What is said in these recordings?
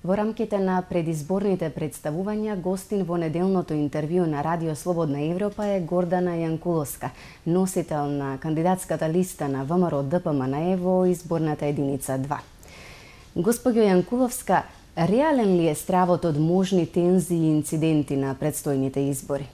Во рамките на предизборните представувања, гостин во неделното интервју на Радио Слободна Европа е Гордана Јанкуловска, носител на кандидатската листа на ВМРО ДПМНЕ во изборната единица 2. Госпоѓо Јанкуловска, реален ли е стравот од можни тензии и инциденти на предстојните избори?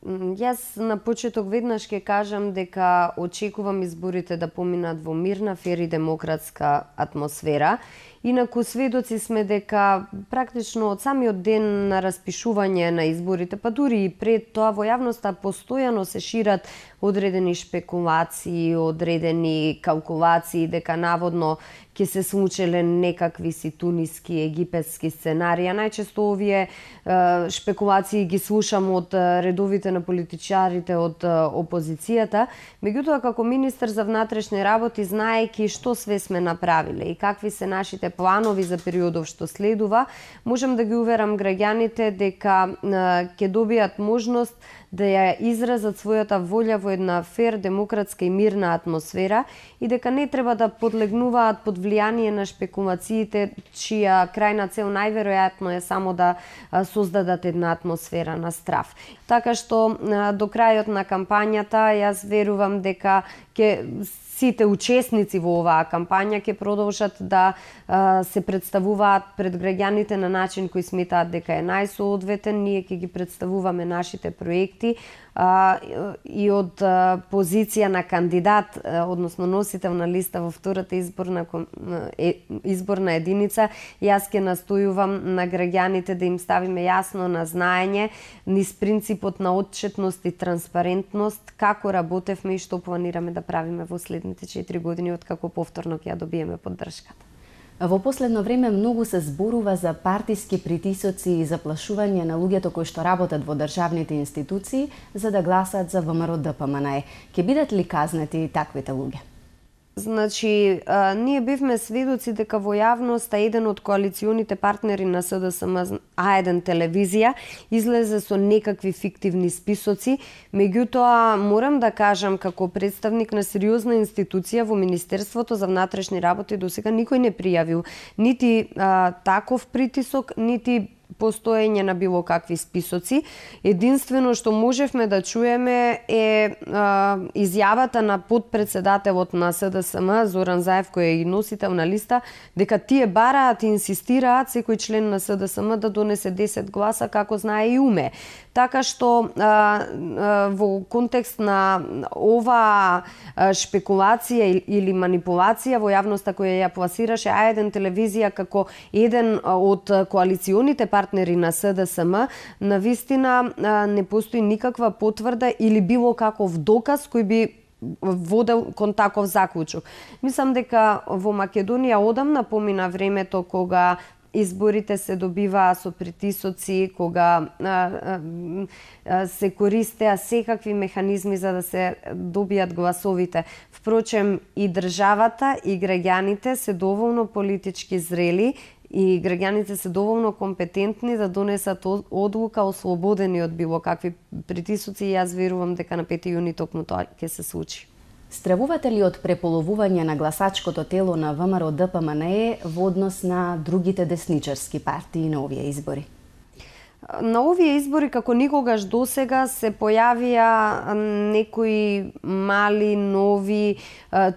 Јас на почеток веднаш ќе кажам дека очекувам изборите да поминат во мирна, фер и демократска атмосфера. Инаку сведоци сме дека практично од самиот ден на распишување на изборите, па дури и пред тоа во јавноста постојано се шират одредени шпекулации, одредени калкулации дека наводно ќе се случеле некакви си туниски, египетски сценарија. Најчесто овие шпекулации ги слушам од редовите на политичарите од опозицијата. Меѓутоа, како министер за внатрешни работи, знаејќи што све сме направиле и какви се нашите планови за периодов што следува, можам да ги уверам граѓаните дека ќе добијат можност да ја изразат својата волја во една фер, демократска и мирна атмосфера и дека не треба да подлегнуваат под влијание на шпекулациите, чија крајна цел најверојатно е само да создадат една атмосфера на страв. Така што до крајот на кампањата јас верувам дека сите учесници во оваа кампања ќе продолжат да се представуваат пред граѓаните на начин кој сметаат дека е најсоодветен. Ние ќе ги представуваме нашите проекти и од позиција на кандидат, односно носител на листа во втората изборна единица, јас ќе настојувам на граѓаните да им ставиме јасно на знаење низ принципот на отчетност и транспарентност како работевме и што планираме да правиме во следните 4 години откако повторно ќе ја добиеме поддршката. Во последно време многу се зборува за партиски притисоци и заплашување на луѓето кои што работат во државните институции за да гласат за ВМРО ДПМНЕ. Ќе бидат ли казнети таквите луѓе? Значи, ние бевме сведоци дека во јавноста еден од коалиционите партнери на СДСМ, А1 телевизија, излезе со некакви фиктивни списоци. Меѓутоа, морам да кажам, како представник на сериозна институција во Министерството за внатрешни работи, досега никој не пријавил нити таков притисок, нити постоење на било какви списоци. Единствено што можевме да чуеме е изјавата на подпредседателот на СДСМ, Зоран Заев, кој е и носител на листа, дека тие бараат и инсистираат секој член на СДСМ да донесе 10 гласа како знае и уме. Така што во контекст на ова шпекулација или манипулација во јавноста која ја пласираше А1 телевизија како еден од коалиционите партнери на СДСМ, навистина не постои никаква потврда или било каков доказ кој би водел кон таков заклучок. Мислам дека во Македонија одамна помина времето кога изборите се добиваа со притисоци, кога се користеа секакви механизми за да се добијат гласовите. Впрочем, и државата и граѓаните се доволно политички зрели и граѓаните се доволно компетентни да донесат одлука ослободени од било какви притисоци и јас верувам дека на 5 јуни токму тоа ќе се случи. Стравувате ли од преполовување на гласачкото тело на ВМРО ДПМНЕ во однос на другите десничарски партии на овие избори? На овие избори, како никогаш досега, се појавија некои мали, нови,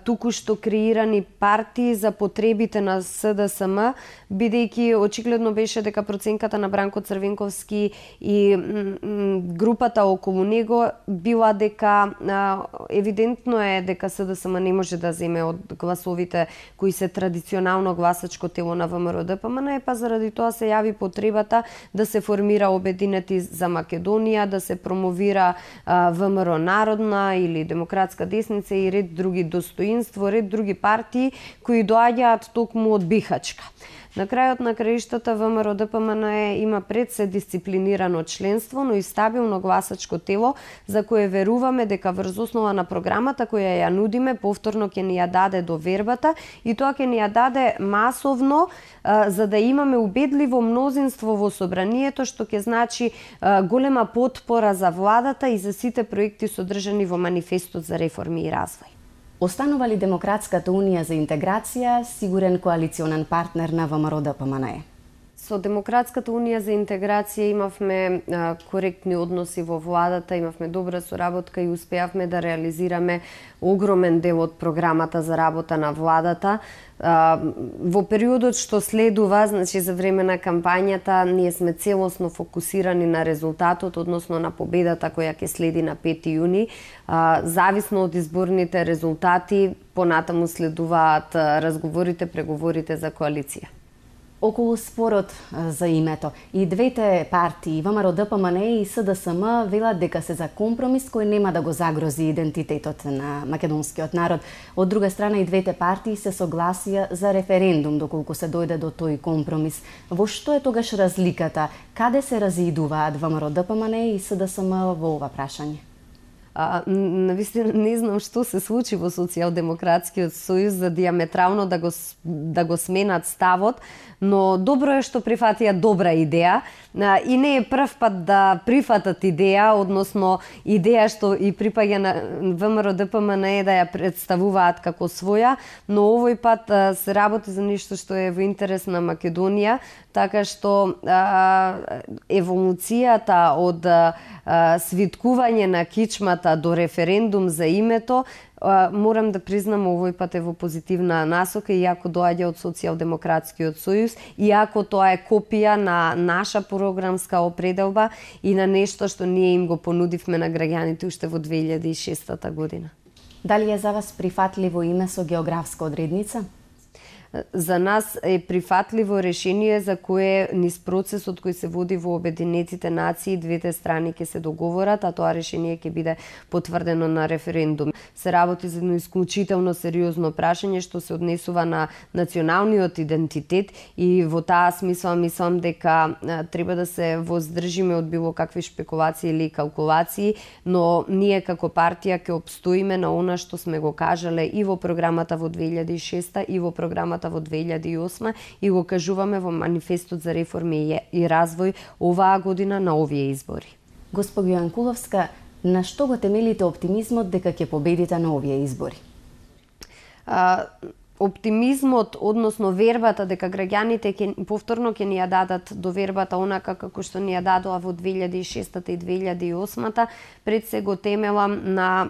туку-што креирани партии за потребите на СДСМ, бидејќи очигледно беше дека проценката на Бранко Црвенковски и групата околу него била дека евидентно е дека СДСМ не може да земе од гласовите кои се традиционално гласачко тело на ВМРО ДПМНЕ, па заради тоа се јави потребата да се формира Обединети за Македонија, да се промовира ВМРО Народна или Демократска десница и ред други достоинство, ред други партии кои доаѓаат токму од Бихачка. На крајот на краиштата ВМРО ДПМНЕ има пред се дисциплинирано членство, но и стабилно гласачко тело за кое веруваме дека врз основа на програмата која ја нудиме повторно ќе ни ја даде довербата и тоа ќе ни ја даде масовно за да имаме убедливо мнозинство во собранието, што ќе значи голема потпора за владата и за сите проекти содржани во манифестот за реформи и развој. Останува ли Демократската унија за интеграција сигурен коалиционен партнер на ВМРО ДПМНЕ? Со Демократската унија за интеграција имавме коректни односи во владата, имавме добра соработка и успеавме да реализираме огромен дел од програмата за работа на владата. Во периодот што следува, значи за време на кампањата, ние сме целосно фокусирани на резултатот, односно на победата која ќе следи на 5 јуни. Зависно од изборните резултати, понатаму следуваат разговорите, преговорите за коалиција. Околу спорот за името, и двете партии, ВМРО ДПМН и СДСМ, велат дека се за компромис кој нема да го загрози идентитетот на македонскиот народ. Од друга страна, и двете партии се согласија за референдум доколку се дојде до тој компромис. Во што е тогаш разликата? Каде се разидуваат ВМРО ДПМН и СДСМ во ова прашање? Навистина не знам што се случи во Социјалдемократскиот сојуз за диаметрално да го сменат ставот, но добро е што прифатија добра идеја и не е прв пат да прифатат идеја, односно идеја што и припаѓа на ВМРО ДПМН да ја представуваат како своја, но овој пат се работи за нешто што е во интерес на Македонија, така што еволуцијата од свиткување на кичмата до референдум за името, морам да признам, овој пат е во позитивна насока, иако доаѓа од Социјалдемократскиот сојуз, иако тоа е копија на наша програмска определба и на нешто што ние им го понудивме на граѓаните уште во 2006 година. Дали е за вас прифатливо име со географска одредница? За нас е прифатливо решение за кое низ процесот кој се води во Обединетите нации двете страни ќе се договорат, а тоа решение ќе биде потврдено на референдум. Се работи за едно исклучително сериозно прашање што се однесува на националниот идентитет и во таа смисла мислам дека треба да се воздржиме од било какви шпекулации или калкулации, но ние како партија ќе обстоиме на она што сме го кажале и во програмата во 2006 и во програмата во 2008 и го кажуваме во манифестот за реформи и развој оваа година на овие избори. Госпожо Јанкуловска, на што го темелите оптимизмот дека ќе победите на овие избори? Оптимизмот, односно вербата дека граѓаните повторно ќе ни ја дадат довербата онака како што ни ја дадоа во 2006 и 2008, пред се го темелам на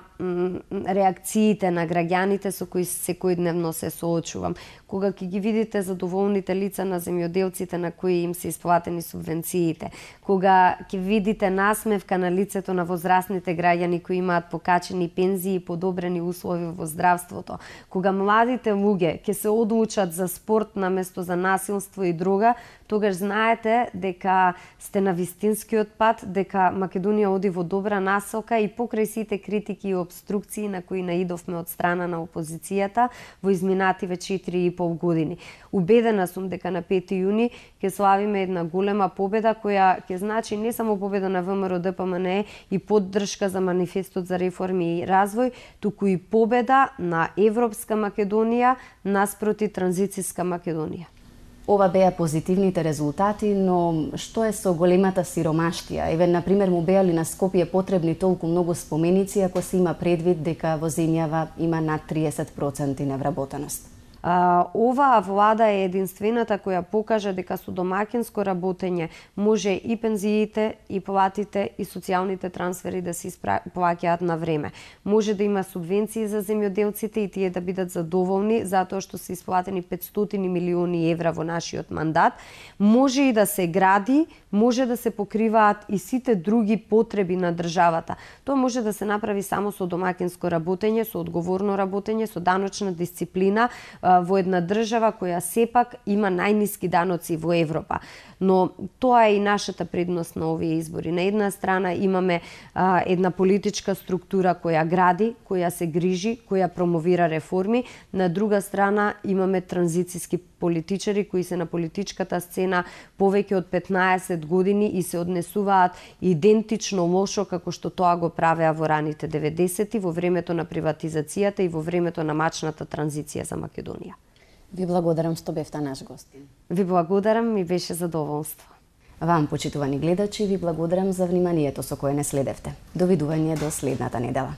реакциите на граѓаните со кои секојдневно се соочувам. Кога ќе ги видите задоволните лица на земјоделците на кои им се исплатени субвенциите, кога ќе видите насмевка на лицето на возрастните граѓани кои имаат покачени пензии и подобрени услови во здравството, кога младите луѓе ќе се одлучат за спорт наместо за насилство и друга, тогаш знаете дека сте на вистинскиот пат, дека Македонија оди во добра насока и покрај сите критики и обструкции на кои наидовме од страна на опозицијата во изминативе 4,5 години. Убедена сум дека на 5 јуни ќе славиме една голема победа која ќе значи не само победа на ВМРО ДПМН и поддршка за манифестот за реформи и развој, туку и победа на европска Македонија наспроти транзицијска Македонија. Ова беа позитивните резултати, но што е со големата сиромаштија? Еве, например, му беа ли на Скопје потребни толку многу споменици ако се има предвид дека во земјава има над 30% невработеност? Оваа влада е единствената која покажа дека со домакинско работење може и пензиите, и платите, и социјалните трансфери да се плаќаат на време. Може да има субвенции за земјоделците и тие да бидат задоволни затоа што се исплатени 500 милиони евра во нашиот мандат. Може и да се гради, може да се покриваат и сите други потреби на државата. Тоа може да се направи само со домакинско работење, со одговорно работење, со даночна дисциплина, во една држава која сепак има најниски даноци во Европа. Но тоа е и нашата предност на овие избори. На една страна имаме една политичка структура која гради, која се грижи, која промовира реформи. На друга страна имаме транзицијски политичари кои се на политичката сцена повеќе од 15 години и се однесуваат идентично лошо како што тоа го правеа во раните 90-ти, во времето на приватизацијата и во времето на мачната транзиција за Македонија. Ви благодарам што бевте наш гостин. Ви благодарам, ми беше задоволство. Вам, почитувани гледачи, ви благодарам за вниманието со кое не следевте. Довидување до следната недела.